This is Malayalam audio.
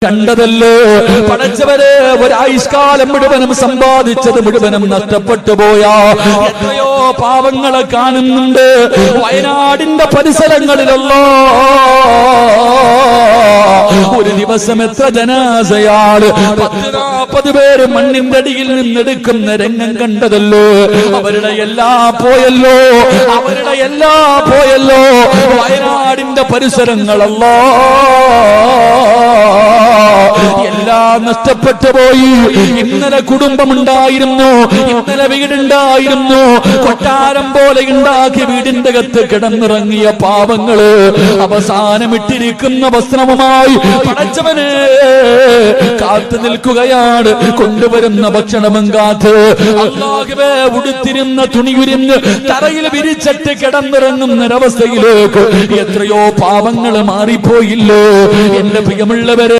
കണ്ടതല്ലോ പടച്ചവരെ ഒരായുഷ്കാലം മുഴുവനും സമ്പാദിച്ചത് മുഴുവനും നഷ്ടപ്പെട്ടു പോയാ എത്രയോ പാവങ്ങളെ കാണുന്നുണ്ട് വയനാടിന്റെ പരിസരങ്ങളിലല്ലോ ഒരു ദിവസം എത്ര ജനാസയാണ് 10-40 പേര് മണ്ണിന്റെ അടിയിൽ നിന്നെടുക്കുന്ന രംഗം കണ്ടതല്ലോ അവരുടെ എല്ലാം പോയല്ലോ വയനാടിന്റെ പരിസരങ്ങളല്ലോ എല്ലാം നഷ്ടപ്പെട്ടു പോയി. ഇന്നലെ കുടുംബമുണ്ടായിരുന്നു, ഇന്നലെ വീടുണ്ടായിരുന്നു, കൊട്ടാരം പോലെ ഉണ്ടാക്കി വീടിന്റെ അകത്ത് കിടന്നിറങ്ങിയ പാവങ്ങള് അവസാനമിട്ടിരിക്കുന്ന വസ്ത്രവുമായി പടച്ചവനെ കാത്തു നിൽക്കുകയാണ്. കൊണ്ടുവരുന്ന ഭക്ഷണവും കാത്ത് അല്ലാഹുവേ ഉടുത്തിരുന്ന തുണിയുരിഞ്ഞ് തറയിൽ വിരിച്ചിട്ട് കിടന്നിറങ്ങുന്നൊരവസ്ഥയിലേക്ക് എത്രയോ പാവങ്ങൾ മാറിപ്പോയില്ലോ. എന്റെ പ്രിയമുള്ളവരെ,